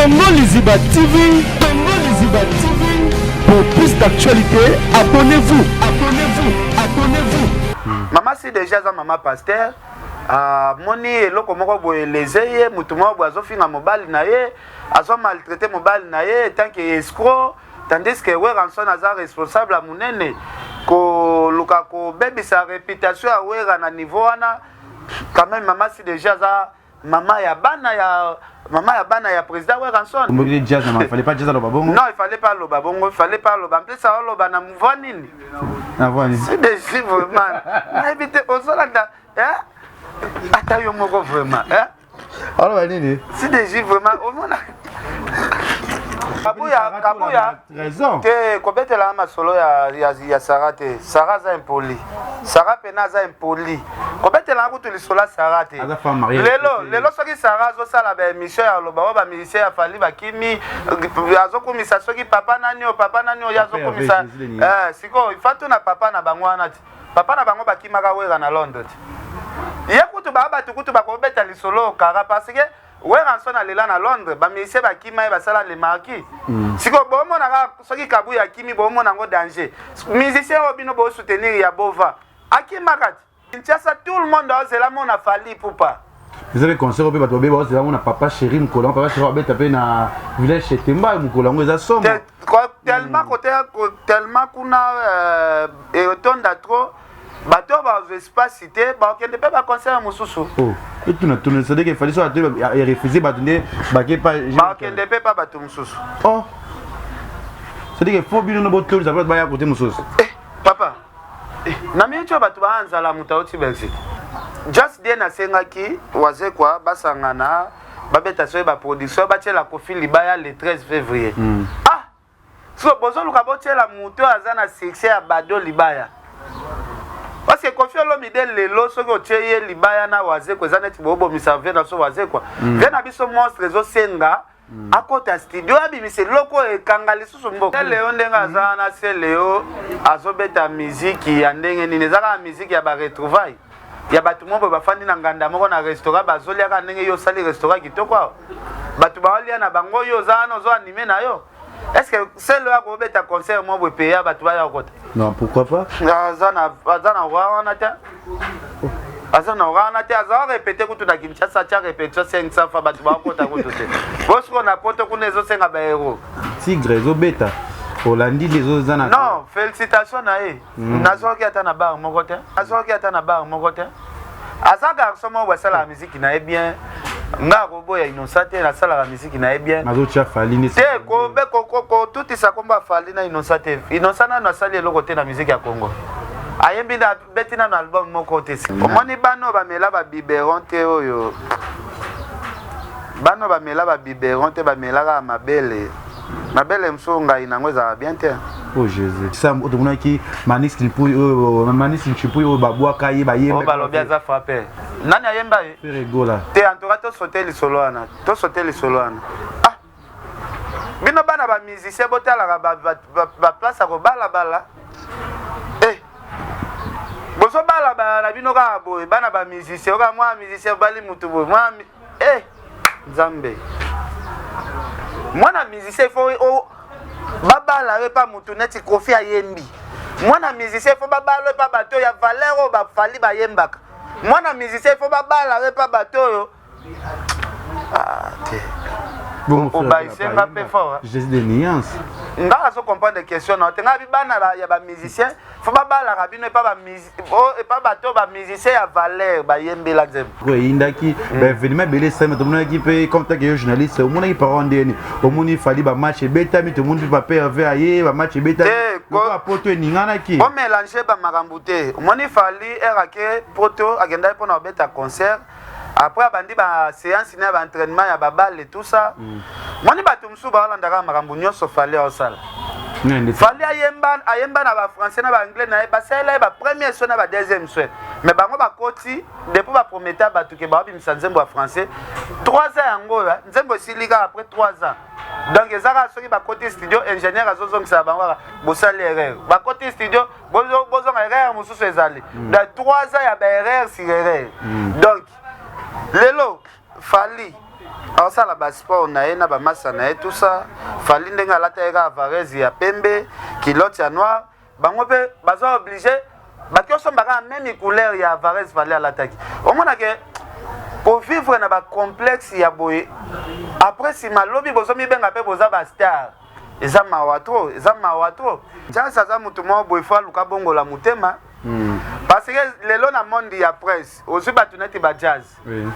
Tongo Liziba TV, Tongo Liziba TV. Pour plus d'actualité, abonnez-vous, abonnez-vous, abonnez-vous. Maman c'est déjà ça, maman pasteur. Moni eloko moko boye lezeye mutu moko boye azofinga mobali na ye azo maltraité mobali na ye tant que escroc tandis que Weranson aza responsable à munene ko luka ko baby sa réputation à Wera na niveau wana quand même maman c'est déjà ça maman ya bana ya président Weranson. Vous me dites jazz, il fallait pas jazz à l'obabongo. Non, il fallait pas l'obabongo, il fallait pas l'obabongo. En plus ça l'oba na mouvanini. C'est des chiffres man. Évitez aux Hollandais, hein? Attends, yo moko vraiment, hein? Alors, allez, c'est des chiffres vraiment. Au moins Kabuya, raison. Que kobete la masolo ya Sarate. Sarah za impoli. Sarah pena za impoli. Kobete la kutu lisola Sarate. Lelo soki Sarah zo sala ba émission ya loba ba musicien ya fali ba kimi azokumisa soki papa nani o yazokumisa siko ifatu na papa na bangwana ti. Papa na bango bakimaka Wera na Londres. Ye kutu ba tukutu ba kobeta lisolo kara parce que Weranson alela na Londres ba musicien ba kima ba sala le marquis. Siko bomo na soki Kabuya kimi bomo nango danger. Musicien obino bo soutenir ya Bova. Akimakati. Kinshasa tout le monde a zela mona fali poupa. Vous avez conseil au bébé bato c'est là mon papa chéri Mkola papa chéri abeta pe na village chez Temba Mkola ngo za somo. Tellement kuna et autonda trop bato ba espace cité ba kende pe ba conseil mususu. Oh. Et tu n'as tourné ça dès qu'il fallait soit et refuser bato ba ke pas ba kende pe pas bato mususu. Oh. C'est dit que faut bien no boto ça va ba ya côté mususu. Papa. Na micho bato ba anzala mutauti Belgique. Just bien asengaki waze kwa basangana babeta so ba production ba tela Kofi Libaya le 13 février. Ah. So bozo luka botela muto azana succès ya Bado Libaya. Parce que Kofi Olomide lelo soki otie Libaya na waze kwa zaneti bobo misave na so waze kwa. Vena biso monstre zo senga akota studio abimise loko e kangali susu mboko. Leo ndenga azana se leo azobeta musique ya ndenge nini ezaka musique ya ba retrouvailles. Ya batu moko bafandi na nganda moko na restaurant bazolia ka ndenge yo sali restaurant kitoko. Batu baolia na bango yo zana zo animer na yo. Est-ce que c'est le ko beta concert mo bo payer batu ba ya kota? Non, pourquoi pas? Azana wana ta. Azana répéter ko na Kinshasa cha répétition 500 fois batu ba kota ko to te. Bosko na poto kuna zo senga ba héros. Tigre zo beta. Olandi les autres zana. Non, félicitations na e. Nazoki ata na bar moko te. Asa garçon mo wasala musique na e bien. Nga roboya Innocent na sala la musique na e bien. Mazo cha fali ni. Te ko be ko tout ça komba fali na Innocent. Innocent na sali eloko te na musique ya Congo. Ayembi na betina na album moko te. Omoni bano ba mela ba biberon te oyo. Bano ba mela ba biberon te ba mela ka mabele. Mabele msonga inango za bien te. Oh Jésus. Ça on demande qui manis nchipu babwa kayi ba yemba. O balobia za frappé. Nani ayemba e? Regola. Te antoka to sauter li solo ana. Ah. Bino bana ba musicien botala ba place ko bala. Eh. Boso bala bino ka boy bana ba musicien ka moi musicien bali mutu boy. Moi Nzambe. Mwana musicien faut babala we pa mutu neti Kofi ayembi. Mwana musicien faut babala we pa bato ya valeur ba fali ba yembaka. Mwana musicien faut babala we pa bato yo. Ah te. Bon ba isenga pe fort. J'ai des nuances. Nga so comprendre des questions non. Tenga bi bana ya ba musicien faut babala rabino e pa ba musicien et pas bato ba musicien ya valeur ba yembi la zem. Oui, indaki ben venima belé ça mais tout le monde qui peut comme ta que journaliste au monde qui parle ndeni au monde il fallait ba match beta mais tout le monde peut pas perdre ayer ba match beta ko poto ningana ki o mélanger ba makambute au monde il fallait erake poto agenda pour na beta concert. Après bandi ba séance na ba entraînement ya ba balle et tout ça. Moni bato msu ba landaka makambo nyonso fallait au salle. Fallait ayemba na ba français na ba anglais na ba sala ba premier son na ba deuxième son. Mais bango ba koti depuis ba prometteur ba tuke ba bimisa nzembo ya français 3 ans yango ya nzembo silika après 3 ans. Donc ezaka soki ba koti studio ingénieur azozongisa bango bo sala erreur. Ba koti studio bozo erreur mususu ezali. Dans 3 ans ya ba erreur sur erreur. Donc lelo fali alors ça la passeport na ye na ba massa na ye tout ça fali ndenge alata eka Varese ya pembe kilote ya noir bango pe baza obligé bakioso mbaka même couleur ya Varese fali alataki omona ke pour vivre na ba complexe ya boye après si malobi bozo mi benga pe boza ba star eza mawa trop jasa za mutu mo boye fa luka bongo la mutema parce que lelo na monde ya presse ozu batu neti ba jazz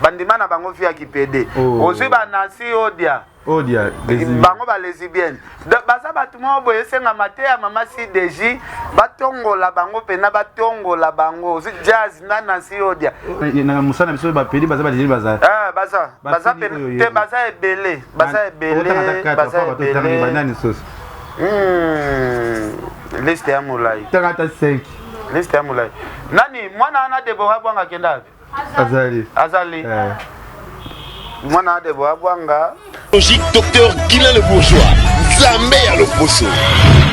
bandima na bango via kipede ozu ba Nancy Odia bango ba lesbienne baza batu mo boye senga mate ya mama CDJ batongola bango pena batongola bango ozu jazz na Nancy Odia na musana biso ba pedi baza baza te baza ebele banani sos liste ya mulai tangata 5 liste ya mulai nani mwana ana Deborah Bwanga kenda azali mwana Deborah Bwanga logique docteur Guilain le bourgeois Nzambe ya loposo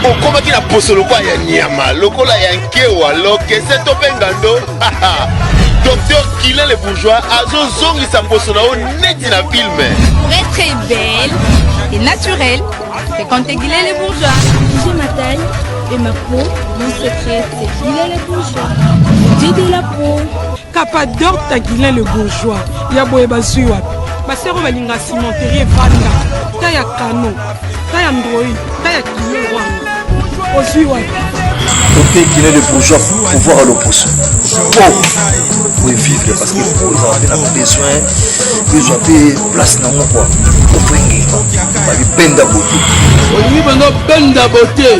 okomaki na poso lokwa ya nyama lokola ya nkewa lokese to bengando docteur Guilain le bourgeois azozongisa poso na o neti na filme. Pour être très belle et naturelle, fréquentez Guilain le bourgeois. J'ai ma taille et ma peau, mon secret c'est Guilain le bourgeois. J'ai de la peau. Capador ta Guilain le bourgeois. Ya boye bazui wapi. Basero balinga cimenterie vanda. Ta ya kano. Ta ya android. Ta ya kilo wanga. Ozui wapi. Côté Guilain le bourgeois pour pouvoir l'opposer. Pour vivre parce que vous avez besoin de place dans mon quoi. Benda beauté. Olingi bando benda beauté.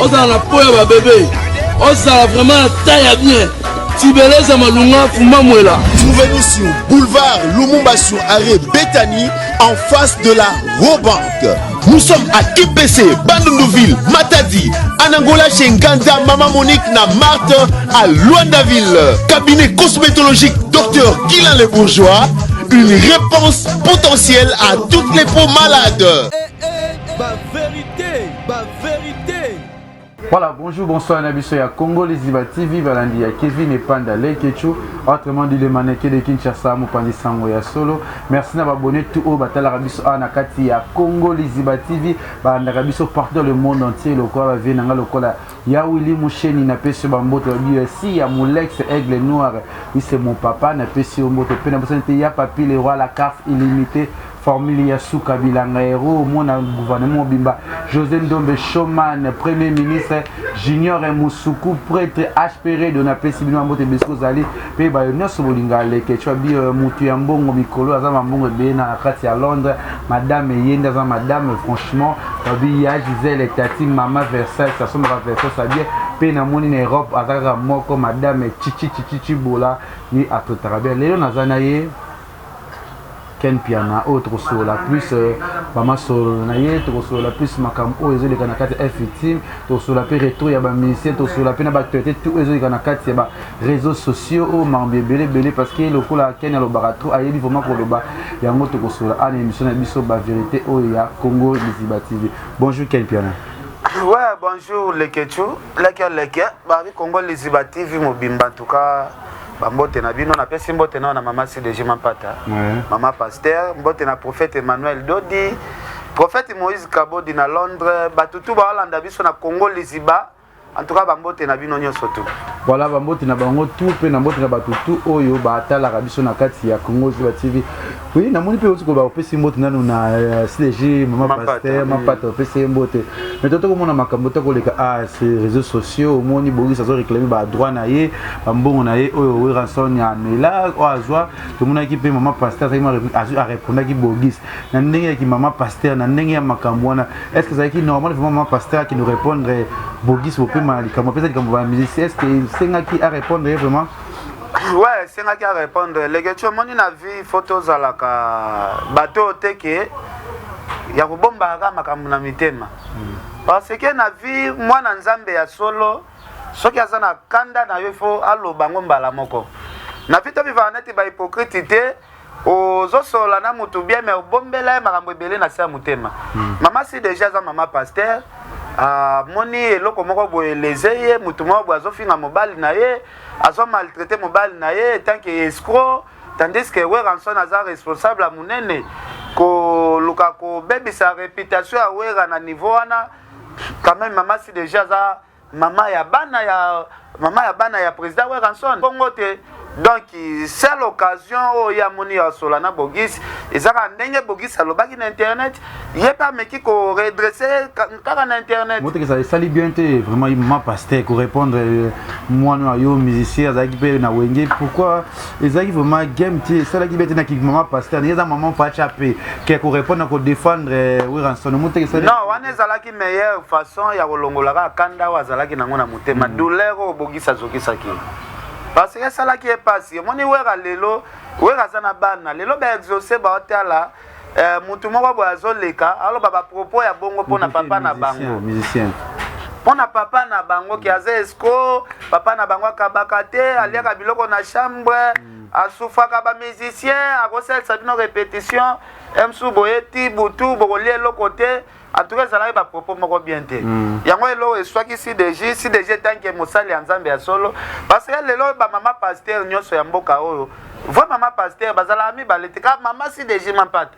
Oza na poya ba bébé. Oza vraiment taille bien. Tibeleza malunga fuma mwela. Trouvez-nous sur boulevard Lumumba sur arrêt Bethany en face de la Robank. Nous sommes à IPC, Bandundouville, Matadi, Anangola chez Nganda, Maman Monique, na Marthe, à Luandaville. Cabinet cosmétologique Dr Guilain le bourgeois. Une réponse potentielle à toutes les peaux malades. Voilà, bonjour, bonsoir, Nabiso ya Congo, les Iba TV, Balandi ya Kevin et Panda Lekechu, autrement dit le mannequin de Kinshasa, Mopandi Sango ya Solo. Merci d'abonner tout au Batala Rabiso Anakati ya Congo, les Iba TV, Balanda Rabiso partout dans le monde entier, le quoi va venir, le quoi ya Willy Moucheni, n'a pas sur Bambote, si ya Moulex, Aigle Noir, oui c'est mon papa, n'a pas sur Mbote, ya Papi, le roi, la carte illimitée. Formule Yassou Kabila Ngaero, mon gouvernement Bimba, José Ndombe Choman, Premier ministre, Junior Moussoukou, prêtre HPR de la Pessibilma Mote Besco Zali, Pe Bayonia Sobolinga, que tu as dit Moutuyambongo Mikolo, Azamambongo Bena, Kati à Londres, Madame Yenda, Madame, franchement, Babia, Gisèle, Tati, Mama Versailles, ça sombre Versailles, ça bien, Pe Namoni en Europe, Azaga Moko, Madame Chichi Bola, ni à tout Arabia, Léon Azanaye. Ken Piana autre sur la plus mama sur naie sur la plus makam o ezo le kanakati effective to sur la plus retour ya ba ministère to sur la plus na ba traité tout ezo le kanakati ya ba réseaux sociaux o mambe belé parce que le ko la Kenya lo barato ayebi vraiment pour le ba ya ngoto ko sur la émission na biso ba vérité o ya Congo Liziba TV. Bonjour Ken Piana. Ouais, bonjour les Ketchou, les ba Congo Liziba TV mobimba en tout cas. Mbote na bino na pesi mbote na mama CDG Mampata mama pasteur mbote na prophète Emmanuel Dodi prophète Moïse Kabodi na Londres batutu ba Holanda biso na Congo Liziba en tout cas bambote na bino nyonso tout voilà bambote na bango tout pe na mbote na batutu oyo batala biso na kati ya Congo Liziba TV oui na moni pe otuko ba opesi mbote nanu na CDG mama pasteur Mampata opesi mbote mais toto ko mona makambo to ko leka ces réseaux sociaux moni bogi ça zo réclamer ba droit na ye bambongo na ye oyo we ranson ya mela o azwa to mona ki pe mama pasteur ça m'a répondre ki bogis na ndenge ki mama pasteur na ndenge ya makambo wana est-ce que ça qui normal vraiment mama pasteur qui nous répondre bogis au pe mali comme peut-être comme va musicien est-ce que c'est qui a répondre vraiment. Ouais, c'est qui a répondre les gars tu moni na vie photos alaka bateau teke ya kubomba kama makambo na mitema parce que na vie mwana nzambe ya solo soki azana kanda na yo fo aloba ngombala moko na vita viva neti ba hypocrite te ozosola na mutu bien mais obombela makambo ebele na sa mutema mama si déjà za mama pasteur moni eloko moko boye lezeye mutu moko boye azofinga mobali na ye azo maltraiter mobali na ye tant que escroc tandis que we ranson aza responsable a munene koluka kobebisa réputation ya wera na niveau wana quand même mama si déjà za mama ya bana ya président Weranson bongo te. Donc c'est l'occasion où il y a moni ya solana Bogis ezaka ndenge Bogis alobaki na internet yepa meki ko redresser kaka na internet moto que ça sali bien te vraiment il m'a pasteur pour répondre moi no yo musicien azaki pe na wenge pourquoi ezaki vraiment game te ça la qui bete na ki maman pasteur ni za maman pa chaper qui ko répondre ko défendre Weranson moto que ça non wana ezalaki meilleure façon ya kolongola kanda wazalaki nango na motema douleur o Bogis azokisaki. Parce que ça là qui est passé, mon wera lelo, wera zana bana, lelo ba exaucer ba hotela, mutu moko boazo leka, alors baba propos ya bongo pona papa na bango. Musicien. Pona papa na bango ki aze esco, papa na bango kabakate, aliaka biloko na chambre, asufaka ba musicien, akosel sabino répétition, emsu boyeti butu bokolie lokote. En tout cas, ça n'a pas propos moko bien te. Yango elo soit qui si déjà tant que mosali nzambe ya solo parce que lelo ba mama pasteur nyoso ya mboka oyo. Voi mama pasteur bazala ami baletika mama si déjà mampata.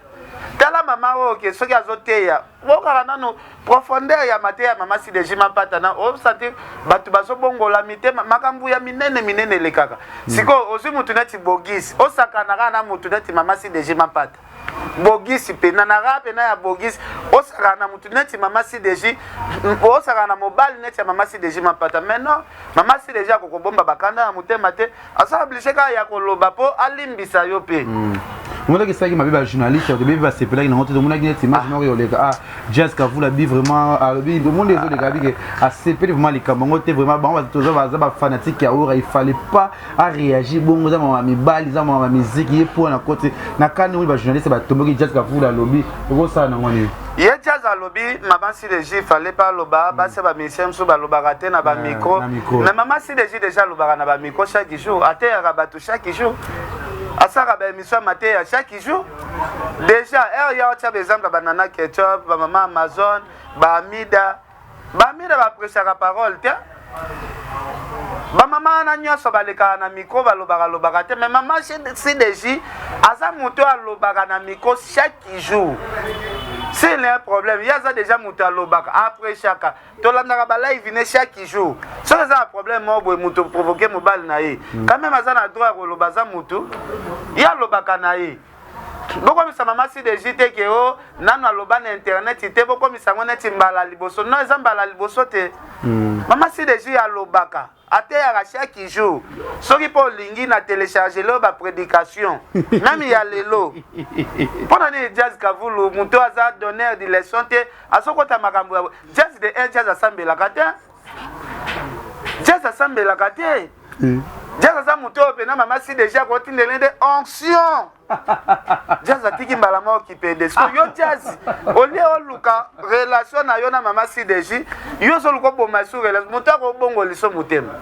Tala mama o ke soki azoteya. Boka nanu profondeur ya mateya mama si déjà mampata na o sentir batu bazo bongola mite makambu ya minene lekaka. Siko ozi mutu neti Bogis, o sakana na mutu neti mama si déjà mampata. Bogis pena na rape na ya Bogis osaka na mutu neti mama si deji osaka na mobile neti mama si deji mapata maintenant mama si deji akokobomba bakanda ya mutema te asa obligé ka ya koloba po alimbisa yo pe moi que ça qui m'a vu journaliste au début va se plaindre dans mon a gagné image non les gars Jazz Kavula bi vraiment à le monde les autres gars que à CP vraiment les camongo te vraiment bon toujours va fanatique ya ora il fallait pas à réagir bon za mama mi bali za mama musique yi pour na côté na kan oui ba journaliste ba tomboki Jazz Kavula lobby ko ça na ngoni ye Jazz a lobby maman si deji fallait pas loba ba se ba musicien so ba loba raté na ba micro mais maman si deji déjà loba na ba micro chaque jour à terre rabatu chaque jour asaka ba émission matin à chaque jour déjà il y a autre exemple banana ketchup ba maman Amazon ba Amida ba prêcher la parole tiens ba maman na nyoso baleka na micro ba lobaka te mais maman c'est déjà asa muto a lobaka na micro chaque jour. C'est un problème. Il y a déjà Mouta Lobak après chaque. Tolanda live vient chaque jour. C'est un problème. Moi, Mouto provoquer mobile naïe. Quand même, à droit au Lobaza Moutou, il y a Lobaka naïe. Beaucoup de maman si des JT que oh, nana loba na internet, il était beaucoup de maman qui mbala liboso. Non, ils mbala liboso te. Maman si des JT à Lobaka. À terre à chaque jour. Ceux qui pour lingi na télécharger leur prédication. Même il y a les lots. Pendant les Jazz Kavulu, Mouto a donné des leçons. À ce côté makambo. Jazz de Jazz assemble la carte. Jazz assemble la carte. Jazz assemble Mouto pena maman si déjà continue de onction. Jazz a tiki mbala mo qui peut des yo Jazz au lieu luka relation na yo na mama si deji yo so luko bo masu relation mutako bongo liso mutema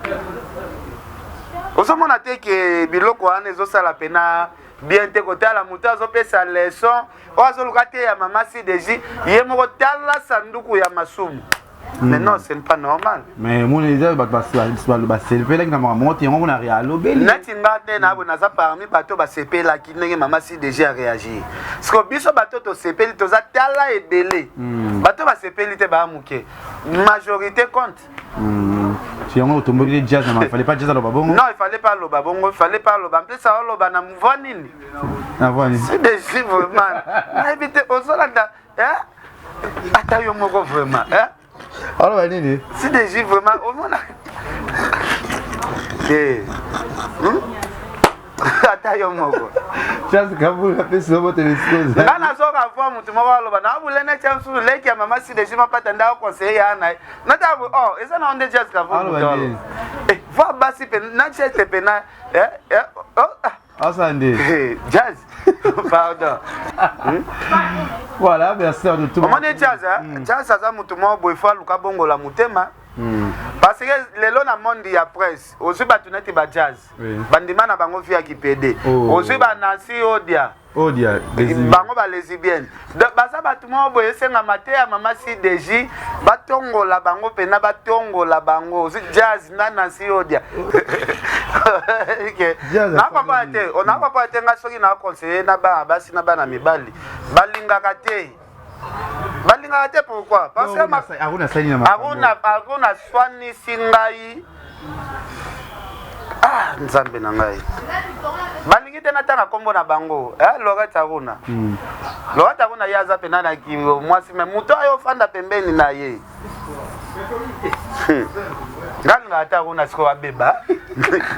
oso mona te ke biloko ane zo sala pena bien te ko tala mutazo pesa leçon o so luka te ya mama si deji ye moko tala sanduku ya masumu. Mais non, ce n'est pas normal. Mais mon idée, c'est le fait que maman tient on a réalobé. Natimba na bonaza parmi bateau ba CP la qui n'est maman si déjà réagi. Parce que biso bateau to CP to za tala et belé. Bateau ba CP li te ba muke. Majorité compte. Si on tombe de jazz, il fallait pas jazz à l'obabongo. Non, il fallait pas l'obabongo, il fallait pas l'obabongo. En plus ça l'obana mouvanini. C'est des chiffres vraiment. Éviter aux Hollandais, hein? Attends yo moko vraiment, hein? Alors, allez, c'est des gens vraiment. Au moins, attends, yo moko. Jazz Kavula a fait ce mot téléphone. Là, na so ka fois mutu moko aloba na bule na chance sur leki ya mama si de jima patanda ko conseiller ana. Na ta oh, eza na onde Jazz Kavula. Eh, va basi pe na chete pe na Asande. Jazz. Pardon. Voilà, merci à tout le monde. Jazz, Jazz ça mutu mo boifa luka bongo la mutema. Parce que les lois na monde ya presse, aussi batunete ba Jazz. Bandima na bango via qui PD. Aussi ba Nancy Odia. Odia, bango ba lesbienne. Baza batuma boye senga mate ya mama si deji, batongo la bango pena batongo la bango. Aussi Jazz na Nancy Odia. Na papa te, on a papa te nga soki na conseiller na ba basi na ba na mibali. Balingaka te. Balingaka te pourquoi? Parce que Aruna sani na makambo. Aruna swani singai. Ah, nzambe na ngai. Balingi te na tanga kombo na bango. Lorette Aruna. Lorette Aruna yaza pena na ki mwasi me muto ayo fanda pembeni na ye. Nganga ata Aruna siko abeba.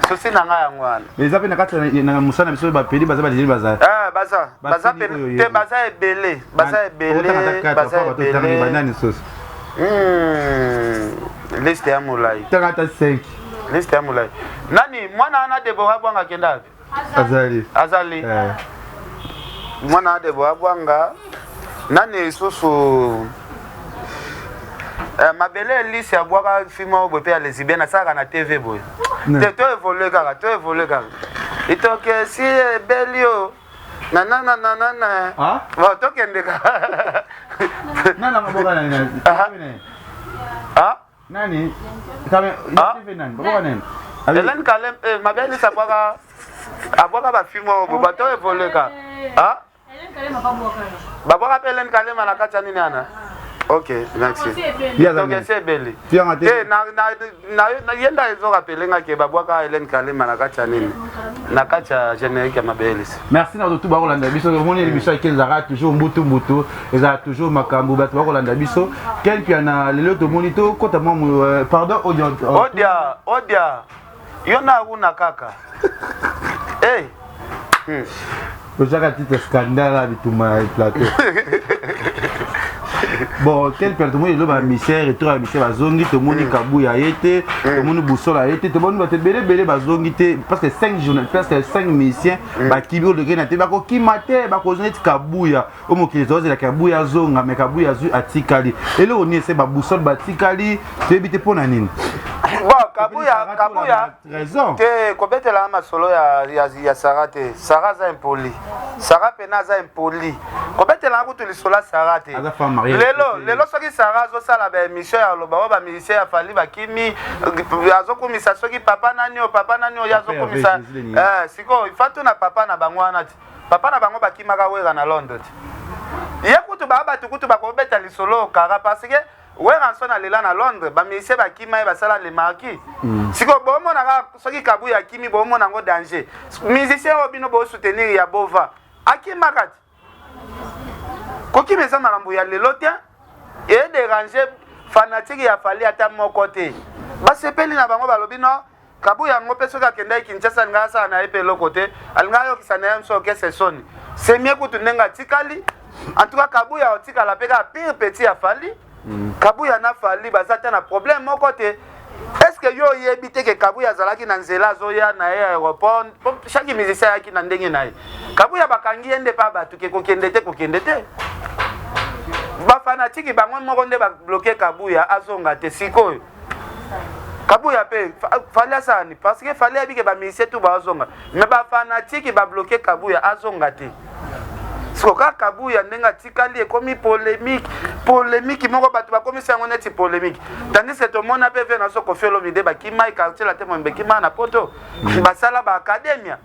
Sosi na ngai ngwana. Les appels na kati na musana biso ba pedi baza ba dili baza. Baza te baza ebele, baza ebele, baza ebele. Banani sauce. Liste ya mulai. Tangata 5. Liste ya mulai. Nani mwana ana Deborah Bwanga kenda? Azali. Mwana Deborah Bwanga. Nani susu mabele liste ya bwaka filmo obope ya lesbienne na saka na TV boy. To évoluer kaka. Itoke si belio. Nanana. Ah? Bon, tokende ka. Nana maboka nani? Ah? Nani? Kame TV nani? Maboka nani? Hélène Kalem mabele sa bwaka abwaka ba filmo obope to évoluer ka. Ah? Hélène Kalem abwaka. Babwaka Hélène Kalem na kati nini ana? Ok, merci. Donc c'est belle. Na yenda ezo rapelenga ke babwaka Hélène Kalema na kacha nini. Na kacha générique ma belle. Merci na tout ba Rolanda biso moni émission qui ezara toujours mbutu ezara toujours makambo ba Rolanda biso. Quel puis na lelo to monito kota moi pardon Odia. Yona una kaka. Eh. Ojaka petit scandale à bituma plateau. Bon, quel père tout le monde est misère et tout à misère bazongi tout le monde kabuya été tout le monde boussola été tout le monde va te belé bazongi parce que 5 journalistes presque 5 musiciens ba kibio de grenate ba ko kimate ba ko zoneti kabuya o mo kizoze la kabuya zonga mais kabuya zu atikali et là on est c'est ba boussole ba tikali c'est bité pona nini bon kabuya raison que kobete la masolo ya sarate saraza impoli sara pena za impoli kobete la kutu lisola sarate lelo soki sara azosala ba émission ya loba ba musicien ya fali bakimi azokumisa soki papa nani oyo azokumisa siko ifatu na papa na bango wana ti papa na bango bakimaka wera na Londres ti ye kutu baabatu kutu bakobeta lisolo kara parce que wera nso na lela na Londres ba musicien bakima ye basala le marquis siko bomonaka soki kabu ya kimi bomona ngo danger musicien oyo bino bosoutenir ya bova akimaka ti koki mesa makambo ya lelo te et déranger fanatique ya fali ata moko te basepeli na bango balobi no kabu yango pe soki akendai Kinshasa nga sala na ye pe eloko te alinga ayokisa na ye mso okese soni semie kutu ndenge atikali en tout cas kabu ya otikala mpe kaka pire petit ya fali kabu ya na fali baza te na problème moko te. Est-ce que yo yebi te ke kabuya azalaki na nzela azoya na ye aéroport chaque musicien ayaki na ndenge na ye kabuya bakangi ye nde pa bato ke kokende te bafanatiki bango moko nde babloke kabuya azonga te sikoyo kabuya mpe fali asani parce que fali yebi ke bamusicien tu bazonga mais bafanatiki babloke kabuya azonga te siko kaka kabuya ndenge atikali ekomi polémique moko bato bakomisi yango neti polémique tandis que tomona mpe ve na so Koffi Olomide bakima quartier la te mo bekima na poto basala ba academia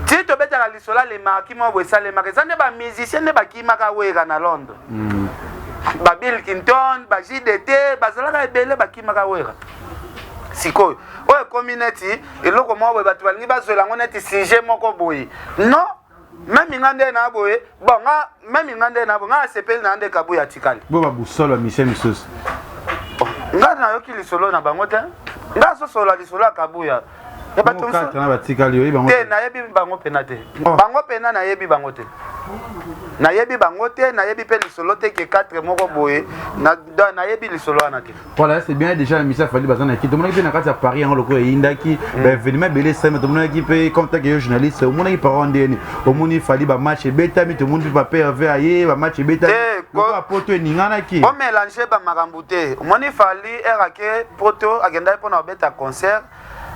ti tobetaka lisola le marquis mo bo esalemaka eza nde bamusicien nde bakimaka wera na Londres ba Bill Clinton ba JDT bazalaka ebele bakimaka wera sikoyo oyo ekomi neti eloko moko boye bato balingi bazwela yango neti sujet moko boye non même ngande na boye bon même ngande na bonga sepeli na ande kabuya tikali bo ba busolo mise misos ngana na yoki lisolo na bango te nga so solo lisolo kabuya ya bato na batikali yo bango te na yebi bango pena te bango pena na yebi bango te na yebi bango te na yebi pe lisolo te ke 4 moko boye na yebi lisolo ana te voilà c'est bien déjà misa fali bazana ki tomona ki na kati ya Paris en loko indaki ba événement belé ça mais tomona ki pe comme ta que journaliste au mona ki parole ndeni au moni fali ba match beta mi to monde ba PV aye ba match beta ko poto ningana ki o mélanger ba makambu te moni fali erake poto agenda pona beta concert.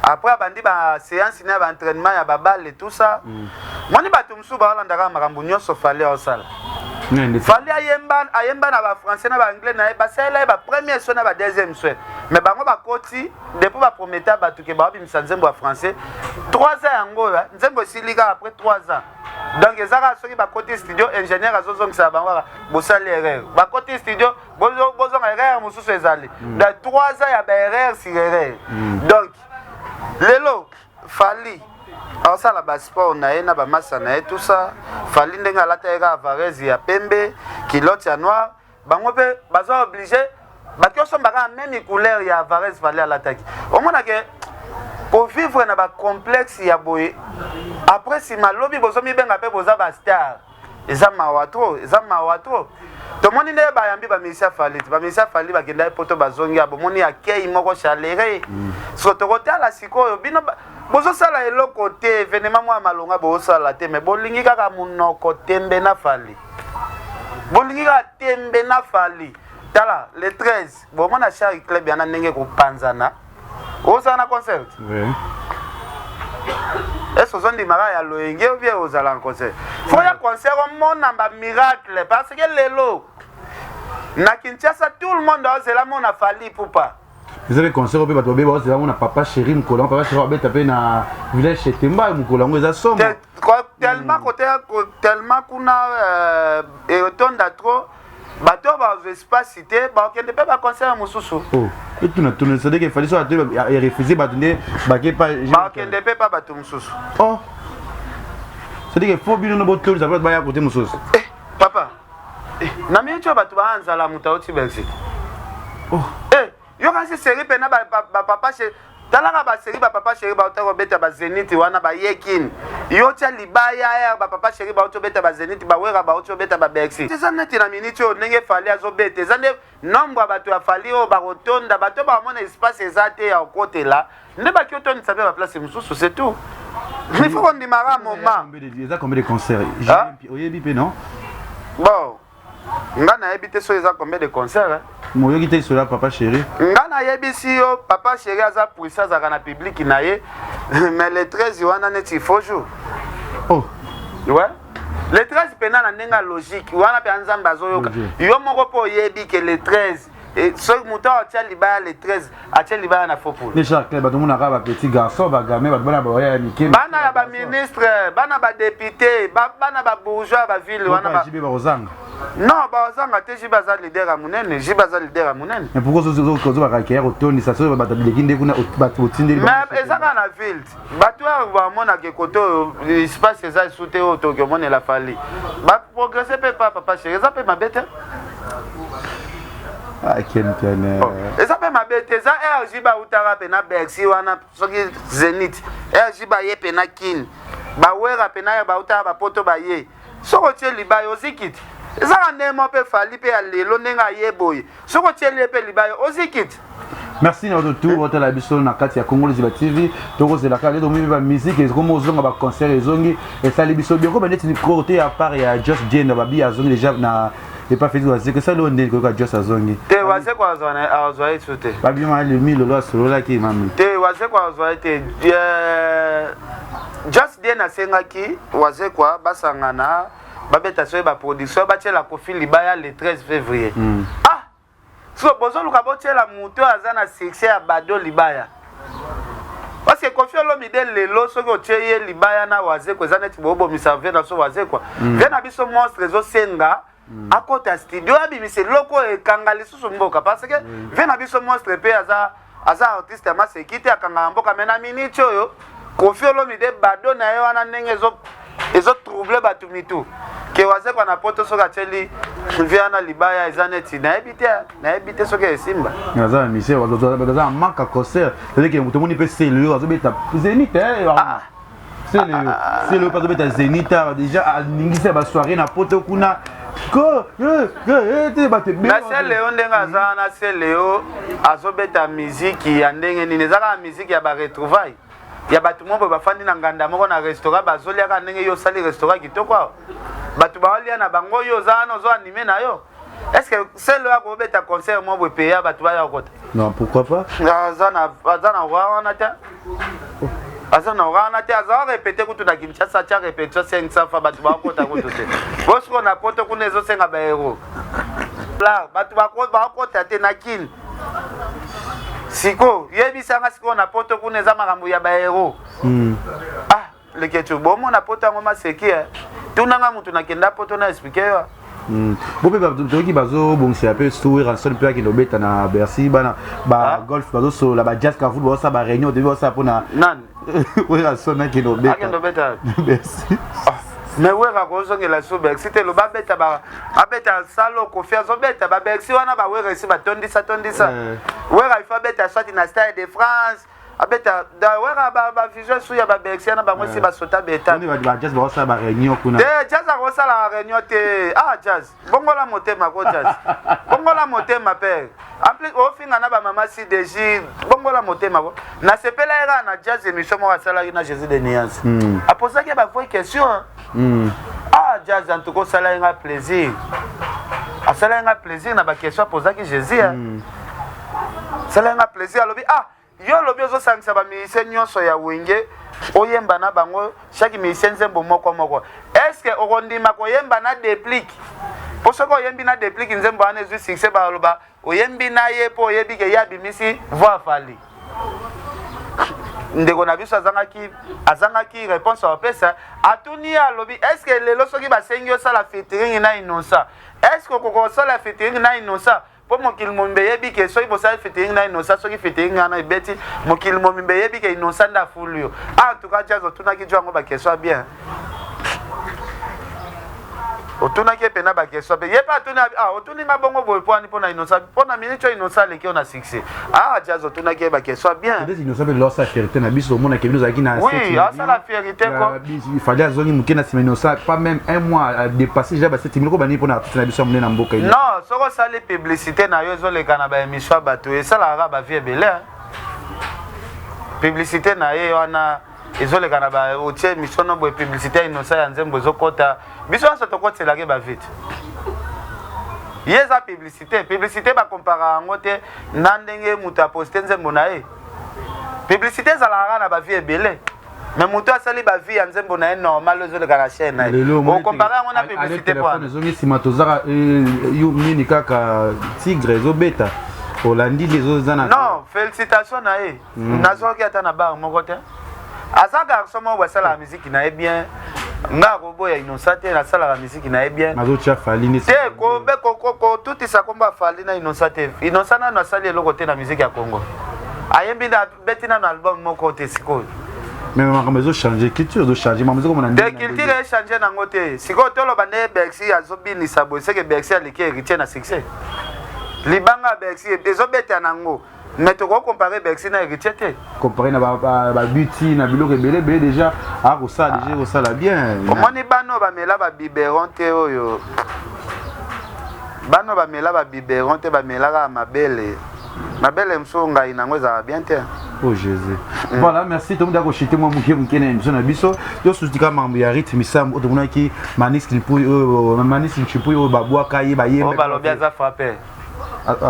Après bandi ba séance na ba entraînement ya ba balle et tout ça. Moni bato msu ba landaka makambo nyonso fali osala. Fali ayemba na ba français na ba anglais na ba sala ba premier son na ba deuxième son. Mais bango ba koti depuis ba prometa ba tuke ba bimisa nzembo ya français 3 ans yango nzembo silika après 3 ans. Donc ezaka soki ba koti studio ingénieur azozongisa bango bo sala erreur. Ba koti studio bozo erreur mususu ezali. Dans 3 ans ya ba erreur sur erreur. Donc lelo Fali alors ça la sport na na ba massa na tout ça Fali ndenga la terre Varese ya pembe kilote ya noir bango pe bazo obligé ba kioso mbaka même couleur ya Varese Fali à l'attaque au moins que pour vivre na ba complexe ya boye après si malobi bozo mi benga pe boza ba star eza mawatro to moni ne ba yambi ba misa Fali ba kenda poto bazongi abo moni akei moko chalere so to kotala sikoyo bino bozo sala eloko te événement moi malonga bozo sala te mais bolingi kaka munoko tembe na Fali tala le 13 bon mona Charles Club yana ndenge ko panzana oza na concert oui est-ce que on mara ya loenge ou bien ozala en concert faut ya concert on mona ba miracle parce que lelo na Kinshasa tout le monde a zela mona Fali poupa. Vous avez concert au Pébat Bébé, c'est vraiment papa chéri Moukola, papa chéri Abet tapé na village chez Temba Moukola, on les a somme. Tellement côté tellement qu'on a et autant d'atro, bateau va espace cité, bah on ne peut pas concert Moussoussou. Oh, et tu n'as tourné, c'est qu'il fallait soit et refuser bateau, bagué pas. Bah on ne peut pas bateau Moussoussou. Oh, c'est qu'il faut bien nos bateaux, ça va être à côté Moussoussou. Papa, n'amène tu vas bateau à Anzala Moutaouti Belgique. Oh. Yo kasi série pena ba papa chéri talaka ba série ba papa chéri ba otako beta ba Zenith wana ba yekin yo tia libaya ya ba papa chéri ba oto beta ba Zenith ba wera ba oto beta ba Bercy c'est ça neti na minute o ndenge Fali azo beta zande nombre bato ya Fali o ba rotonda bato ba mona espace ezate ya côté là ne ba ki otoni sabe ba place mususu c'est tout il faut qu'on démarre un moment ils a combien de concerts oyebi pe non bon ngana ebité so eza combien de concerts moyo kité so là papa chéri ngana yebisi yo papa chéri aza puissance za kana public na ye mais le 13 wana neti faut jour oh ouais le 13 pena na ndenga logique wana pe nzamba azoyoka yo moko po yebi que le 13 et ce muto atia libaya le 13 atia libaya na faux pour les chaque ba tout monde ba petit garçon ba gamin ba bana ba ya mike bana ya ba ministre bana ba député bana ba bourgeois ba ville wana ba jibe ba ozanga non ba ozanga te jibe za leader ya munene jibe za leader ya munene mais pourquoi zo ba kakera otoni ça so ba tabelekinde kuna ba tindeli mais ezaka na ville bato ba mona ke koto espace eza souté au Tokyo mona la Fali ba progresser pe papa chéri ça pe mabete ah kentene eza pe mabete za RG ba utara pe na Bercy wana soki Zenith RG ba ye pe na kin ba wera pe na ba utara ba poto ba ye soko tie libayo ozikiti eza ndemo pe Fali pe ya lelo ndenga yeboye soko tie lepe libayo ozikiti. Merci de retour votre la biso na kati ya Congo Liziba TV toko c'est la carte de musique musique et comme ozonga ba concert ezongi et ça libiso bien comme net côté à part ya Just Jane babi azongi déjà na et pas fait que ça le ndé ko Just azongi te waze kwa zona azwa itsute babi ma le 1000 dollars solo la ki mami te waze kwa azwa te Just Jane asengaki waze kwa basangana babeta so ba production ba tela Kofi Libaya le 13 février ah so bozo luka botela muto azana succès ya Bado Libaya parce que Kofi Olomide lelo soki otie Libaya na waze ko zaneti bobo misave na so waze kwa vena biso monstre zo senga akota studio abimise loko e kangali susu mboka parce que vena biso monstre pe aza artiste ya masekite akanga mboka mena minute oyo Kofi Olomide Bado na yo wana ndenge ezo trouble batu mitu ke waze kwa na poto soka teli viana Libaya ezaneti na ebite soka esimba ngaza mise waza manka concert c'est que tout le monde peut c'est le wazo beta Zenith c'est le pas de beta Zenith déjà ningisa ba soirée na poto kuna ko te bate na c'est Léo ndenga za na c'est Léo azobeta musique ya ndenge nini zaka musique ya ba retrouvailles ya batu mo bafandi na nganda moko na restaurant bazolia ka ndenge yo sali restaurant kitoko batu baolia na bango yo zana zo animé na yo est-ce que c'est le ko beta concert mo bo payer batu ba ya kota non pourquoi pas zana wana ta Asa na wana te aza répéter kutu na Kinshasa cha répétition 500 fois batu ba kota kutu te. Bosko na poto kuna ezo senga ba héros. Là batu ba kota te na kin. Siko yebisanga siko na poto kuna eza makambo ya ba héros. Ah leketu bomo na poto ngoma sekia. Tunanga mutu na kenda poto na expliquer yo. Bope toki bazo bongsi ape story ranson pe ki nobeta na Bercy bana ba golf bazo so la ba jazz ka football ça ba réunion de ça pona nan oui ranson na ki nobeta ki nobeta Bercy mais ouais ka kozo ngela so Bercy te lo ba beta ba abeta salo ko faire zo beta ba Bercy wana ba we resi ba tondisa ouais ka ifa beta soit na Stade de France abeta da wera ba vision su ya ba Bercy na ba mwesi ba sota beta ni ba jazz ba sa ba réunion kuna jazz a rosa la réunion te jazz bongo la motema ko jazz bongo la motema père en plus au finga na ba mama CDJ bongo la motema ko na sepela era na jazz émission mo sala na Jésus de Niance a poser que ba foi question jazz en tout cas sala un plaisir a sala un plaisir na ba question poser que Jésus sala un plaisir alobi yo lobi ozo sangisa ba musicien nyonso ya wenge oyemba na bango chaque musicien zembo moko est-ce que okondima koyemba na déplique poso ko yembi na déplique nzembo ana ezu succès ba loba oyembi na ye po yebi ke ya bimisi voix fali ndeko na biso azangaki réponse à pesa atuni alobi est-ce que lelo soki basengi osala featuring na Innocent est-ce que koko sala featuring na Innocent po mokili mombe yebi ke soki bosala featuring na Innocent soki featuring na ebeti mokili mombe yebi ke Innocent nda fulio en tout cas jazz otunaki jwango ba question bien otunaki pena ba question be yepa tuna otuni nga bongo boy poani pona Innocent pona minute Innocent leki ona succès jazz otunaki ba question bien des Innocent be losa fierté na biso mona ke bino zaki na oui ça la fierté ko il fallait azongi mukena sima Innocent pas même un mois à dépasser déjà ba 7000 ko bani pona artiste na biso mona mboka ina non soko sali publicité na yo zo leka na ba émission bato et ça la ba vie belé publicité na ye wana ezoleka na ba otie mission no bo publicité Innocent ya nzembo ezokota biso nso tokotela ke ba vite yeza publicité ba compara ngo te na ndenge mutu a poster nzembo na ye publicité zalaka na ba vie belé mais mutu asali ba vie ya nzembo na ye normal ezoleka na chaîne na ye o compara ngo na publicité kwa ezongi sima tozaka yo nini kaka tigre ezobeta Olandi les autres zana non félicitations na ye nazoki ata na bar moko te aza garçon mo basala la musique na bien nga robo ya Innocent te na sala la musique na bien mazo cha fali ni te ko be ko tout ça komba fali na Innocent te Innocent na sali eloko te na musique ya Congo ayembi na betina na album moko te siko mais mazo changer culture do changer mazo comme on a culture est changer na ngote siko to lo bande Bercy azobini sabo c'est que Bercy aliki héritier na succès libanga Bercy ezobeta nango mais tu comparer Bercy na héritier te comparer na ba buti na biloko ebele déjà ça déjà ça la bien omoni bano ba mela ba biberon te oyo bano ba mela ba biberon te ba mela ka mabele msonga inango za bien te oh Jésus voilà merci tout le monde a chité moi mukene émission na biso yo soustika mambo ya rythme sam otomona ki manis kilipui manis kilipui o babwa kaye ba yemba o balobia za frapper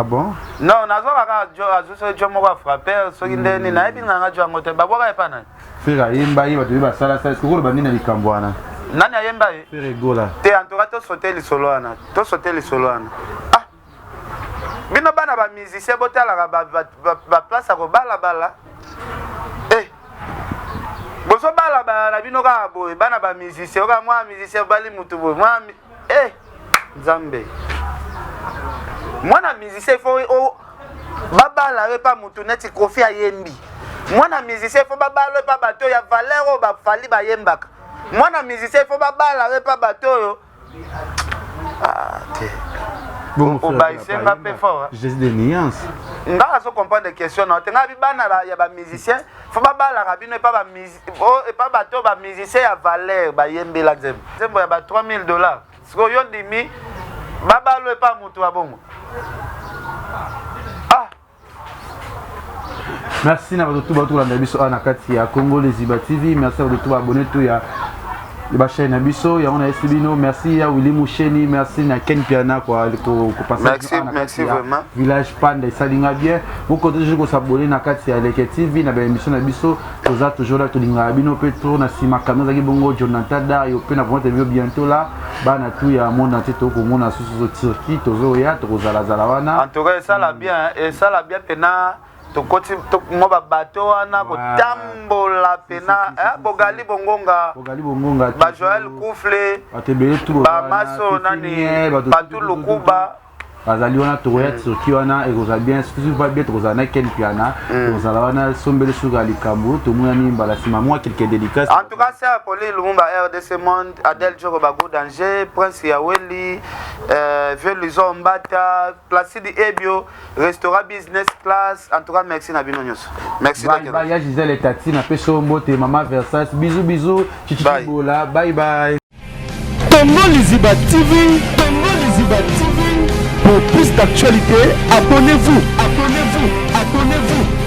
bon non nazoka azuso jo moko frapper soki ndeni na yebi nganga jo ngote babwa ka pana fera yemba ye bato ba sala sala ko ba nina likambwana nani ayemba ye fera gola te en tout cas to sauter li solo wana bino bana ba musicien botala ba place ko bala boso bala bino ka boy bana ba musicien ka moi musicien bali mutu boy moi Nzambe mwana musicien faut babala repa mutu neti kofi ayembi mwana musicien faut babala repa bato ya valeur ba fali ba yembaka mwana musicien faut babala repa bato yo te bon obayisenga pe fort Jésus de Niance nga so comprendre des questions na tenga bi bana ya ba musicien faut babala rabino pa ba pa bato ba musicien ya valeur ba yembela zembo ya ba $3000 siko yo ndimi babalo epa mutu wa bongo merci na bato tout la biso na kati ya Congo les Iba TV merci à tout abonné tout ya ba chaîne Abisso ya on a Esibino merci ya Willy Moucheni merci na Ken Piana quoi ko passer merci vraiment village Panda salinga bien beaucoup de gens ko s'abonner na kati ya Leke TV na ba émission na biso toza toujours là to linga bino pe tour na sima kamera ki bongo Jonathan da yo pe na vraiment bientôt là ba na tout ya monde entier to ko mona susu Turquie tozo ya to zala zala wana en tout cas ça la bien et ça la bien pena tokoti moba bato wana kotambola pena bogali bongonga ba Joël Koufle ba maso nani batu lukuba bazali wana toya Turquie wana ekoza bien exclusivement bien toza na Ken Piana toza wana sombele suka likambo to mona ni mbala sima moi quelques dédicaces en tout cas c'est appelé Lumumba RDC Monde Adel Joko Bago Danger Prince Yaweli Velizon Mbata Placide Ebio Restaurant Business Class en tout cas merci na bino nyos merci bye ya Gisèle et Tati na peso mbote Maman Versace bisous chichi bola bye bye Congo Liziba TV pour plus d'actualités abonnez-vous